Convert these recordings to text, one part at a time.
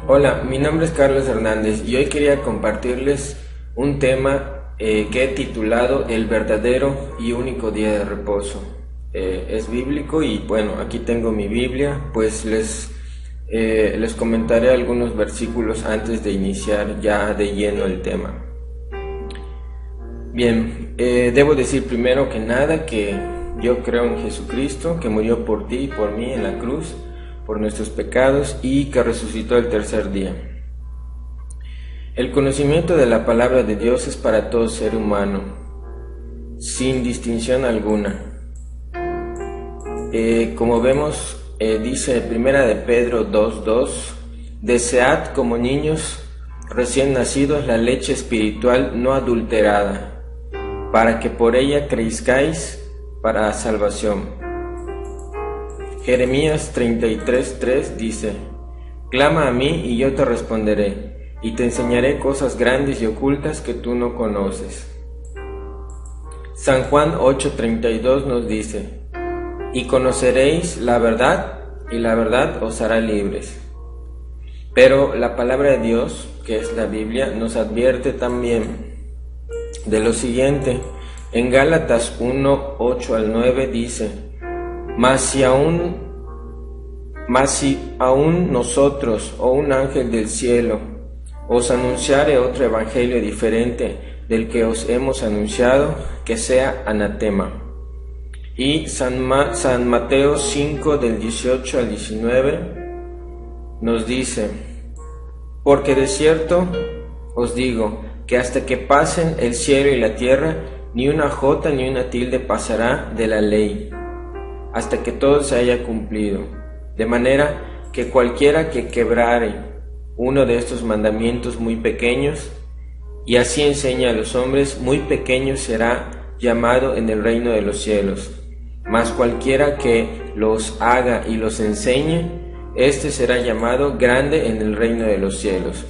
Hola, mi nombre es Carlos Hernández y hoy quería compartirles un tema que he titulado El verdadero y único día de reposo. Es bíblico y bueno, aquí tengo mi Biblia, pues les comentaré algunos versículos antes de iniciar ya de lleno el tema. Bien, debo decir primero que nada que yo creo en Jesucristo, que murió por ti y por mí en la cruz, por nuestros pecados y que resucitó el tercer día. El conocimiento de la palabra de Dios es para todo ser humano, sin distinción alguna. Como vemos, dice Primera de Pedro 2:2, desead como niños recién nacidos la leche espiritual no adulterada, para que por ella crezcáis para salvación. Jeremías 33:3 dice, clama a mí y yo te responderé, y te enseñaré cosas grandes y ocultas que tú no conoces. San Juan 8:32 nos dice, y conoceréis la verdad, y la verdad os hará libres. Pero la palabra de Dios, que es la Biblia, nos advierte también de lo siguiente. En Gálatas 1:8-9 dice, Mas si aún nosotros o un ángel del cielo os anunciare otro evangelio diferente del que os hemos anunciado, que sea anatema. Y San Mateo 5:18-19 nos dice, porque de cierto os digo que hasta que pasen el cielo y la tierra, ni una jota ni una tilde pasará de la ley, hasta que todo se haya cumplido. De manera que cualquiera que quebrare uno de estos mandamientos muy pequeños, y así enseña a los hombres, muy pequeño será llamado en el reino de los cielos. Mas cualquiera que los haga y los enseñe, éste será llamado grande en el reino de los cielos.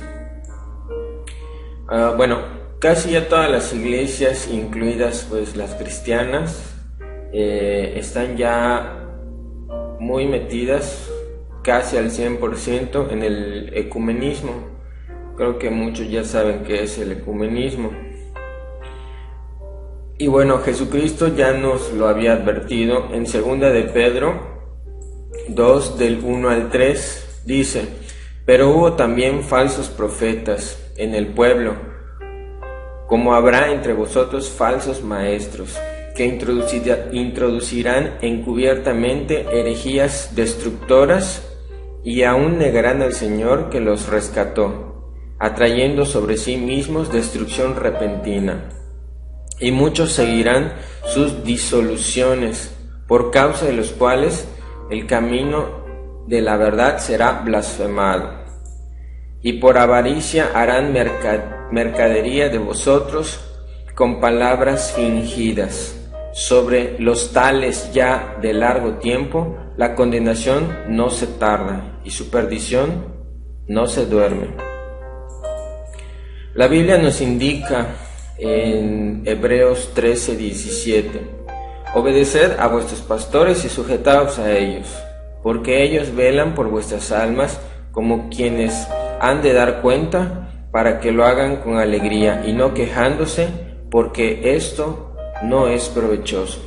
Casi ya todas las iglesias, incluidas pues las cristianas, están ya muy metidas casi al 100% en el ecumenismo. Creo que muchos ya saben qué es el ecumenismo. Y bueno, Jesucristo ya nos lo había advertido en 2 de Pedro 2:1-3, dice, pero hubo también falsos profetas en el pueblo, como habrá entre vosotros falsos maestros, que introducirán encubiertamente herejías destructoras y aún negarán al Señor que los rescató, atrayendo sobre sí mismos destrucción repentina. Y muchos seguirán sus disoluciones, por causa de los cuales el camino de la verdad será blasfemado. Y por avaricia harán mercadería de vosotros con palabras fingidas. Sobre los tales ya de largo tiempo, la condenación no se tarda y su perdición no se duerme. La Biblia nos indica en Hebreos 13:17, obedeced a vuestros pastores y sujetaos a ellos, porque ellos velan por vuestras almas como quienes han de dar cuenta, para que lo hagan con alegría y no quejándose, porque esto no es provechoso.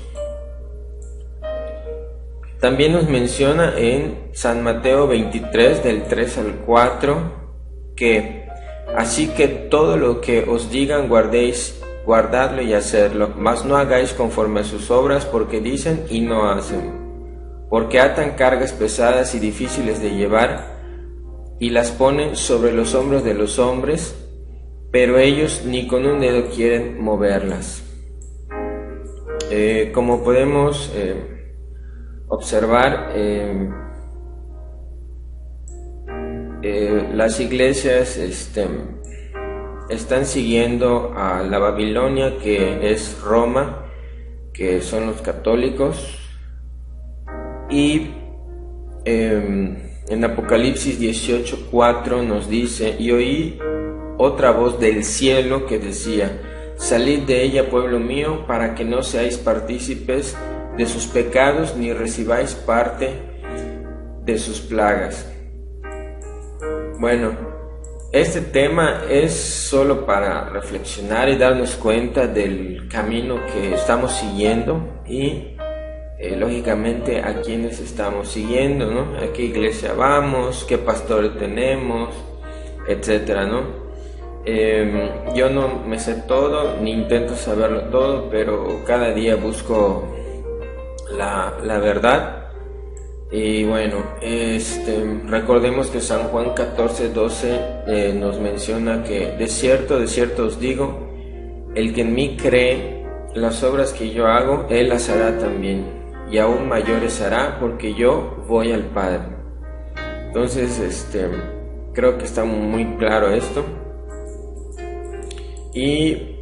También nos menciona en San Mateo 23:3-4 que así que todo lo que os digan guardadlo y hacedlo, mas no hagáis conforme a sus obras, porque dicen y no hacen, porque atan cargas pesadas y difíciles de llevar, y las ponen sobre los hombros de los hombres, pero ellos ni con un dedo quieren moverlas. Como podemos observar, las iglesias están siguiendo a la Babilonia, que es Roma, que son los católicos, y en Apocalipsis 18:4 nos dice, y oí otra voz del cielo que decía, salid de ella, pueblo mío, para que no seáis partícipes de sus pecados, ni recibáis parte de sus plagas. Bueno, este tema es solo para reflexionar y darnos cuenta del camino que estamos siguiendo y lógicamente a quienes estamos siguiendo, ¿no? A qué iglesia vamos, qué pastor tenemos, etcétera, ¿no? Yo no me sé todo ni intento saberlo todo, pero cada día busco la verdad. Y bueno, recordemos que San Juan 14:12 nos menciona que de cierto os digo, el que en mí cree, las obras que yo hago, él las hará también, y aún mayores hará, porque yo voy al Padre. Entonces, creo que está muy claro esto. Y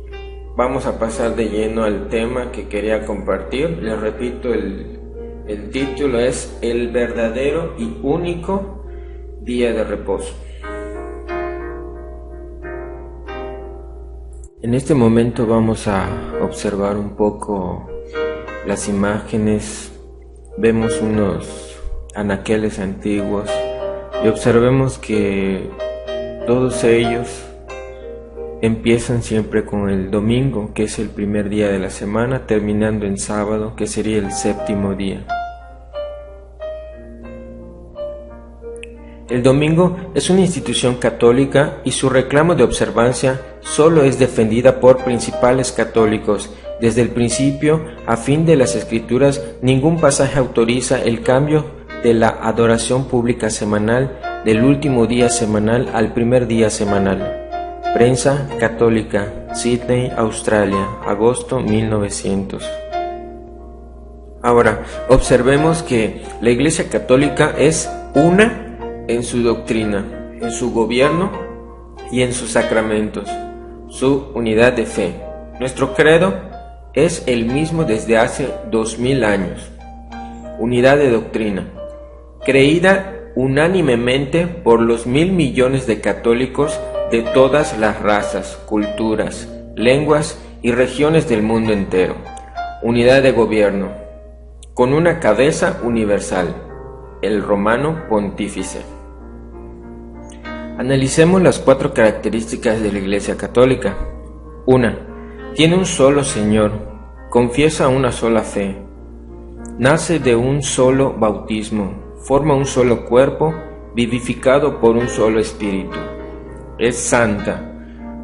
vamos a pasar de lleno al tema que quería compartir. Les repito, el título es El verdadero y único día de reposo. En este momento vamos a observar un poco las imágenes. Vemos unos anaqueles antiguos y observemos que todos ellos empiezan siempre con el domingo, que es el primer día de la semana, terminando en sábado, que sería el séptimo día. El domingo es una institución católica y su reclamo de observancia solo es defendida por principales católicos. Desde el principio, a fin de las Escrituras, ningún pasaje autoriza el cambio de la adoración pública semanal del último día semanal al primer día semanal. Prensa Católica, Sydney, Australia, agosto 1900. Ahora, observemos que la Iglesia Católica es una en su doctrina, en su gobierno y en sus sacramentos, su unidad de fe. Nuestro credo es el mismo desde hace 2000 años. Unidad de doctrina, creída unánimemente por los 1.000 millones de católicos de todas las razas, culturas, lenguas y regiones del mundo entero. Unidad de gobierno, con una cabeza universal, el romano pontífice. Analicemos las 4 características de la Iglesia Católica. 1. Tiene un solo Señor, confiesa una sola fe, nace de un solo bautismo, forma un solo cuerpo, vivificado por un solo espíritu. Es santa,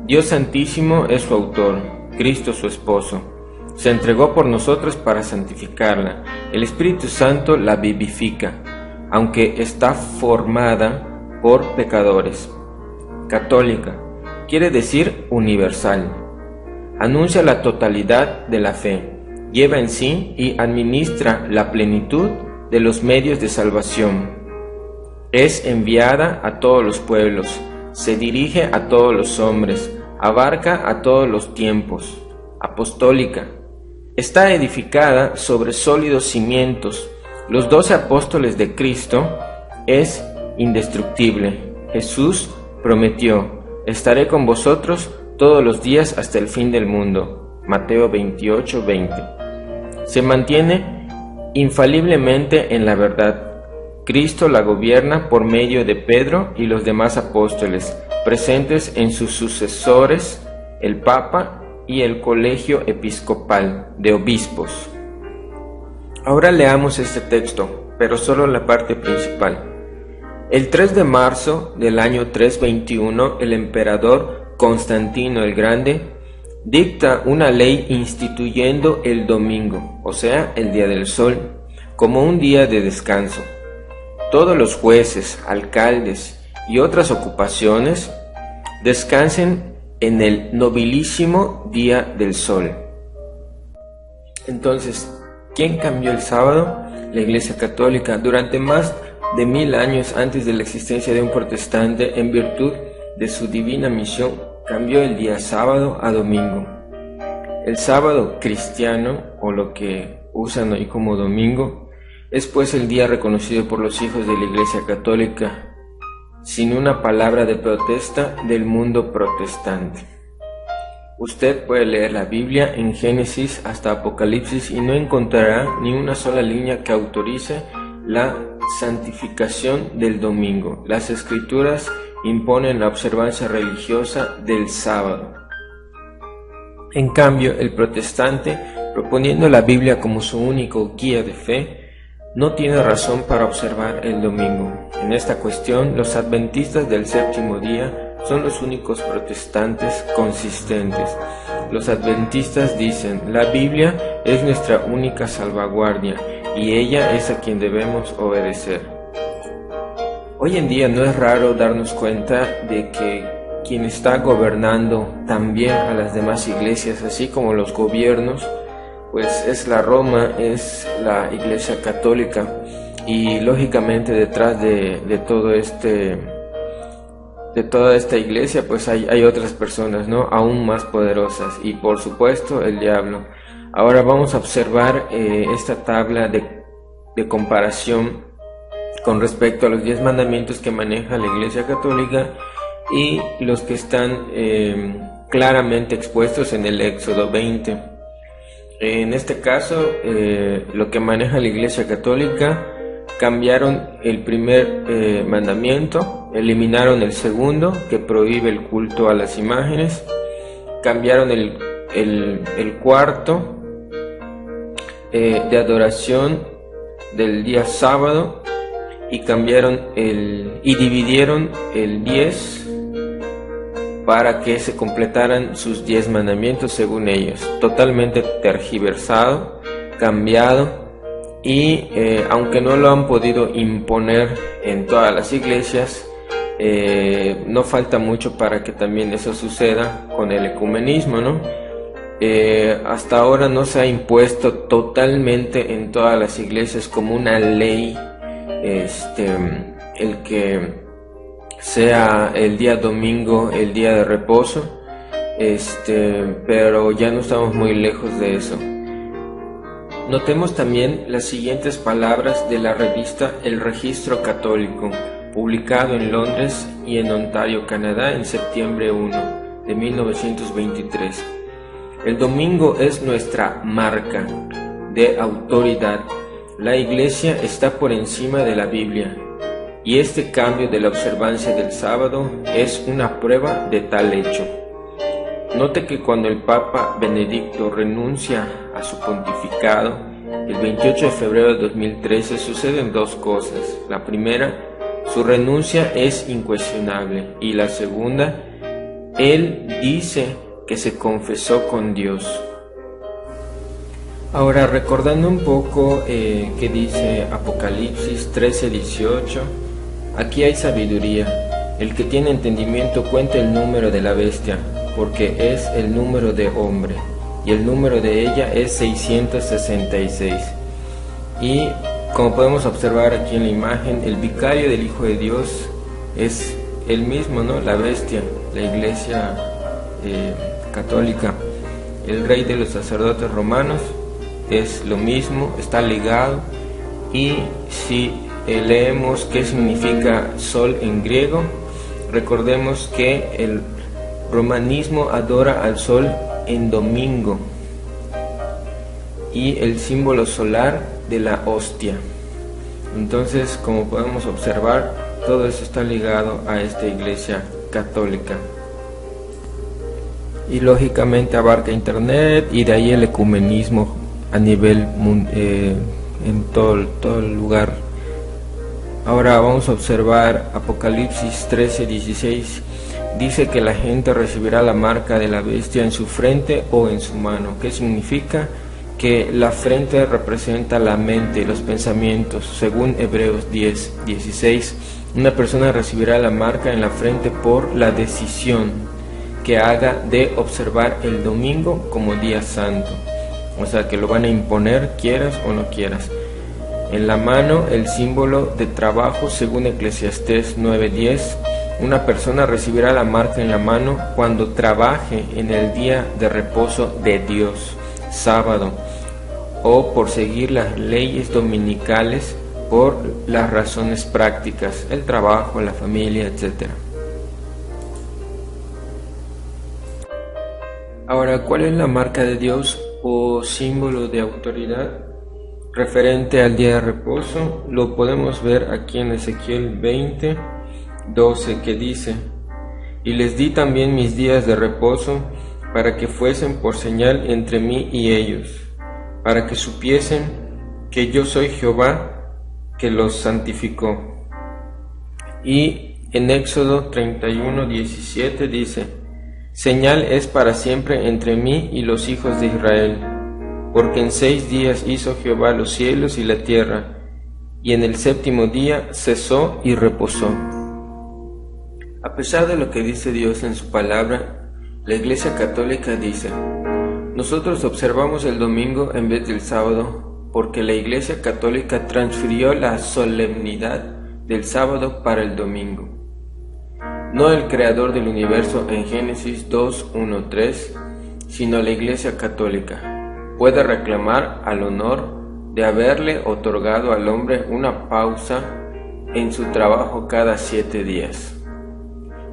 Dios Santísimo es su autor, Cristo su esposo. Se entregó por nosotros para santificarla. El Espíritu Santo la vivifica, aunque está formada por pecadores. Católica, quiere decir universal. Anuncia la totalidad de la fe, lleva en sí y administra la plenitud de los medios de salvación. Es enviada a todos los pueblos, se dirige a todos los hombres, abarca a todos los tiempos. Apostólica, está edificada sobre sólidos cimientos. Los 12 apóstoles de Cristo. Es indestructible. Jesús prometió: estaré con vosotros todos los días hasta el fin del mundo. Mateo 28:20. Se mantiene infaliblemente en la verdad. Cristo la gobierna por medio de Pedro y los demás apóstoles, presentes en sus sucesores, el Papa y el Colegio Episcopal de Obispos. Ahora leamos este texto, pero solo la parte principal. El 3 de marzo del año 321, el emperador Constantino el Grande dicta una ley instituyendo el domingo, o sea, el día del sol, como un día de descanso. Todos los jueces, alcaldes y otras ocupaciones descansen en el nobilísimo día del sol. Entonces, ¿quién cambió el sábado? La Iglesia Católica. Durante más de 1000 años antes de la existencia de un protestante, en virtud de su divina misión, cambió el día sábado a domingo. El sábado cristiano, o lo que usan hoy como domingo, es pues el día reconocido por los hijos de la Iglesia Católica, sin una palabra de protesta del mundo protestante. Usted puede leer la Biblia en Génesis hasta Apocalipsis y no encontrará ni una sola línea que autorice la santificación del domingo. Las Escrituras imponen la observancia religiosa del sábado. En cambio, el protestante, proponiendo la Biblia como su único guía de fe, no tiene razón para observar el domingo. En esta cuestión, los adventistas del séptimo día son los únicos protestantes consistentes. Los adventistas dicen: la Biblia es nuestra única salvaguardia y ella es a quien debemos obedecer. Hoy en día no es raro darnos cuenta de que quien está gobernando también a las demás iglesias, así como los gobiernos, pues es la Roma, es la Iglesia Católica, y lógicamente detrás de toda esta iglesia pues hay otras personas, ¿no?, aún más poderosas, y por supuesto el diablo. Ahora vamos a observar esta tabla de comparación con respecto a los 10 mandamientos que maneja la Iglesia Católica y los que están claramente expuestos en el Éxodo 20. En este caso, lo que maneja la Iglesia Católica: cambiaron el primer mandamiento, eliminaron el segundo, que prohíbe el culto a las imágenes, cambiaron el cuarto de adoración del día sábado, y dividieron el 10 para que se completaran sus 10 mandamientos según ellos. Totalmente tergiversado, cambiado, y aunque no lo han podido imponer en todas las iglesias, no falta mucho para que también eso suceda con el ecumenismo, ¿no? Hasta ahora no se ha impuesto totalmente en todas las iglesias como una ley el que sea el día domingo el día de reposo, pero ya no estamos muy lejos de eso. Notemos también las siguientes palabras de la revista El Registro Católico, publicado en Londres y en Ontario, Canadá, en septiembre 1 de 1923. El domingo es nuestra marca de autoridad. La Iglesia está por encima de la Biblia, y este cambio de la observancia del sábado es una prueba de tal hecho. Note que cuando el Papa Benedicto renuncia a su pontificado, el 28 de febrero de 2013, suceden dos cosas. La primera, su renuncia es incuestionable, y la segunda, él dice que se confesó con Dios. Ahora, recordando un poco que dice Apocalipsis 13:18, aquí hay sabiduría. El que tiene entendimiento cuenta el número de la bestia, porque es el número de hombre, y el número de ella es 666. Y como podemos observar aquí en la imagen, el vicario del Hijo de Dios es el mismo, ¿no?, la bestia, la Iglesia Católica. El rey de los sacerdotes romanos es lo mismo, está ligado. Y si leemos qué significa sol en griego, recordemos que el romanismo adora al sol en domingo, y el símbolo solar de la hostia. Entonces, como podemos observar, todo eso está ligado a esta Iglesia Católica. Y lógicamente abarca internet, y de ahí el ecumenismo a nivel en todo el lugar. Ahora vamos a observar Apocalipsis 13:16. Dice que la gente recibirá la marca de la bestia en su frente o en su mano. ¿Qué significa? Que la frente representa la mente, los pensamientos. Según Hebreos 10:16, una persona recibirá la marca en la frente por la decisión que haga de observar el domingo como día santo. O sea, que lo van a imponer, quieras o no quieras. En la mano, el símbolo de trabajo, según Eclesiastés 9:10. Una persona recibirá la marca en la mano cuando trabaje en el día de reposo de Dios, sábado, o por seguir las leyes dominicales por las razones prácticas, el trabajo, la familia, etc. Ahora, ¿cuál es la marca de Dios o símbolo de autoridad referente al día de reposo? Lo podemos ver aquí en Ezequiel 20, 12, que dice: Y les di también mis días de reposo, para que fuesen por señal entre mí y ellos, para que supiesen que yo soy Jehová, que los santificó. Y en Éxodo 31:17 dice: Señal es para siempre entre mí y los hijos de Israel, porque en 6 días hizo Jehová los cielos y la tierra, y en el 7º día cesó y reposó. A pesar de lo que dice Dios en su palabra, la Iglesia Católica dice: nosotros observamos el domingo en vez del sábado, porque la Iglesia Católica transfirió la solemnidad del sábado para el domingo. No el creador del universo en Génesis 2:1-3, sino la Iglesia Católica puede reclamar al honor de haberle otorgado al hombre una pausa en su trabajo cada 7 días.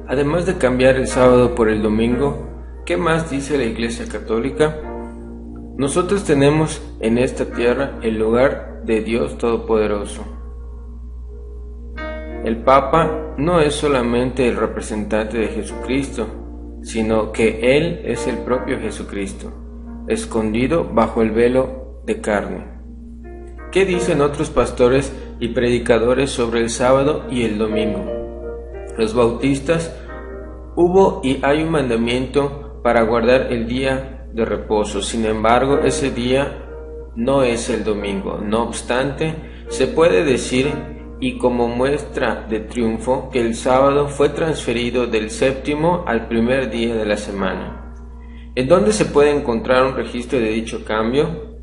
Además de cambiar el sábado por el domingo, ¿qué más dice la Iglesia Católica? Nosotros tenemos en esta tierra el lugar de Dios Todopoderoso. El Papa no es solamente el representante de Jesucristo, sino que Él es el propio Jesucristo, escondido bajo el velo de carne. ¿Qué dicen otros pastores y predicadores sobre el sábado y el domingo? Los bautistas: hubo y hay un mandamiento para guardar el día de reposo, sin embargo ese día no es el domingo. No obstante, se puede decir, y como muestra de triunfo, que el sábado fue transferido del 7º al 1er día de la semana. ¿En dónde se puede encontrar un registro de dicho cambio?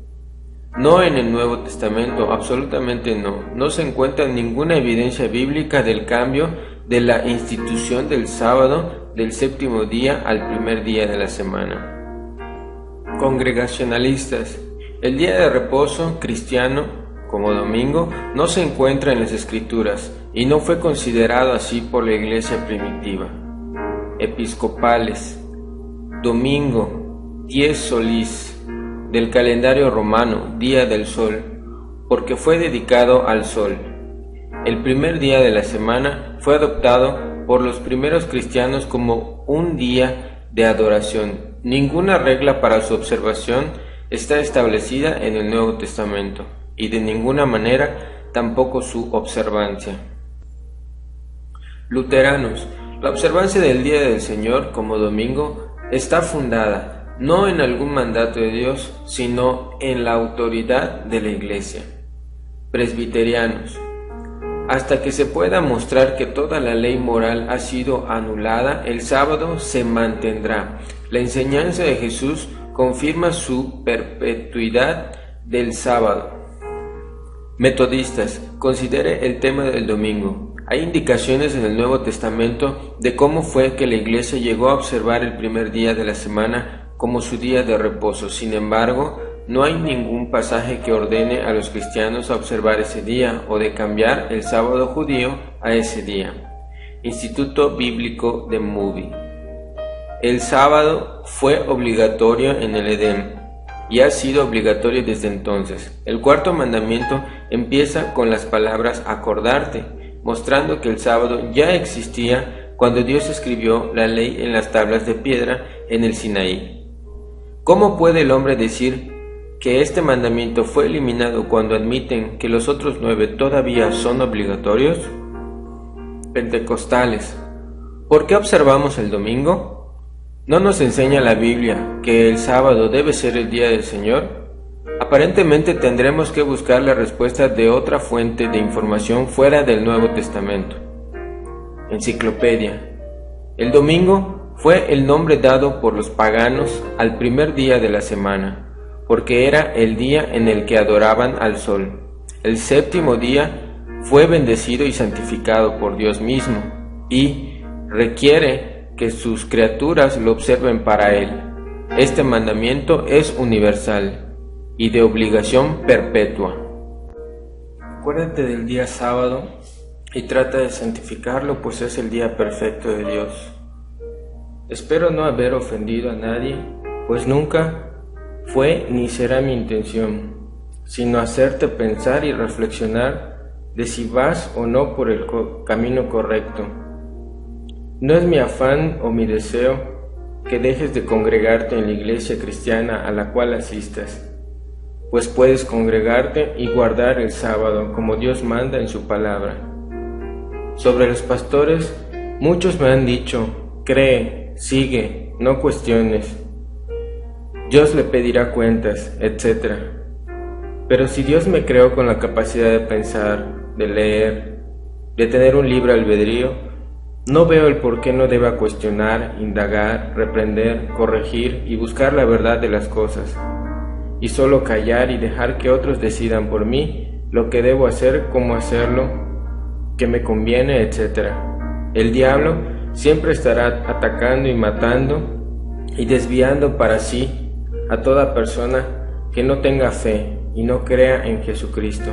No en el Nuevo Testamento, absolutamente no. No se encuentra ninguna evidencia bíblica del cambio de la institución del sábado del 7º día al 1er día de la semana. Congregacionalistas: el día de reposo cristiano, como domingo, no se encuentra en las Escrituras y no fue considerado así por la Iglesia primitiva. Episcopales: domingo, dies solis, del calendario romano, día del sol, porque fue dedicado al sol. El 1er día de la semana fue adoptado por los primeros cristianos como un día de adoración. Ninguna regla para su observación está establecida en el Nuevo Testamento, y de ninguna manera tampoco su observancia. Luteranos: la observancia del Día del Señor como domingo está fundada no en algún mandato de Dios, sino en la autoridad de la Iglesia. Presbiterianos: hasta que se pueda mostrar que toda la ley moral ha sido anulada, el sábado se mantendrá. La enseñanza de Jesús confirma su perpetuidad del sábado. Metodistas: considere el tema del domingo. Hay indicaciones en el Nuevo Testamento de cómo fue que la Iglesia llegó a observar el 1er día de la semana como su día de reposo. Sin embargo, no hay ningún pasaje que ordene a los cristianos a observar ese día o de cambiar el sábado judío a ese día. Instituto Bíblico de Moody: el sábado fue obligatorio en el Edén y ha sido obligatorio desde entonces. El 4º mandamiento empieza con las palabras acordarte, mostrando que el sábado ya existía cuando Dios escribió la ley en las tablas de piedra en el Sinaí. ¿Cómo puede el hombre decir que este mandamiento fue eliminado cuando admiten que los otros 9 todavía son obligatorios? Pentecostales: ¿por qué observamos el domingo? ¿No nos enseña la Biblia que el sábado debe ser el día del Señor? Aparentemente tendremos que buscar la respuesta de otra fuente de información fuera del Nuevo Testamento. Enciclopedia: el domingo fue el nombre dado por los paganos al 1er día de la semana, porque era el día en el que adoraban al sol. El 7º día fue bendecido y santificado por Dios mismo, y requiere que sus criaturas lo observen para Él. Este mandamiento es universal y de obligación perpetua. Acuérdate del día sábado y trata de santificarlo, pues es el día perfecto de Dios. Espero no haber ofendido a nadie, pues nunca fue ni será mi intención, sino hacerte pensar y reflexionar de si vas o no por el camino correcto. No es mi afán o mi deseo que dejes de congregarte en la iglesia cristiana a la cual asistas, pues puedes congregarte y guardar el sábado como Dios manda en su palabra. Sobre los pastores, muchos me han dicho: cree, sigue, no cuestiones. Dios le pedirá cuentas, etc. Pero si Dios me creó con la capacidad de pensar, de leer, de tener un libre albedrío, no veo el por qué no deba cuestionar, indagar, reprender, corregir y buscar la verdad de las cosas, y solo callar y dejar que otros decidan por mí lo que debo hacer, cómo hacerlo, qué me conviene, etc. El diablo siempre estará atacando y matando y desviando para sí a toda persona que no tenga fe y no crea en Jesucristo.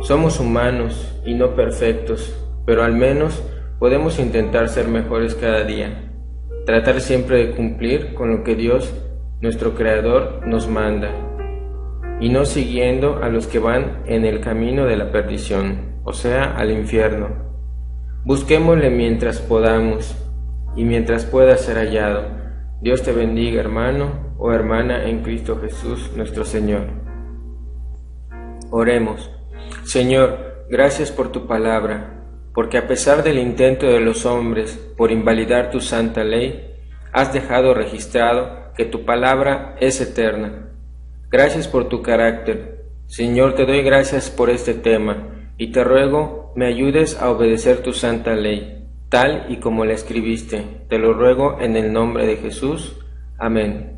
Somos humanos y no perfectos, pero al menos podemos intentar ser mejores cada día, tratar siempre de cumplir con lo que Dios, nuestro Creador, nos manda, y no siguiendo a los que van en el camino de la perdición, o sea, al infierno. Busquémosle mientras podamos y mientras pueda ser hallado. Dios te bendiga, hermano o hermana en Cristo Jesús, nuestro Señor. Oremos. Señor, gracias por tu palabra, porque a pesar del intento de los hombres por invalidar tu santa ley, has dejado registrado que tu palabra es eterna. Gracias por tu carácter. Señor, te doy gracias por este tema, y te ruego me ayudes a obedecer tu santa ley, tal y como la escribiste. Te lo ruego en el nombre de Jesús. Amén.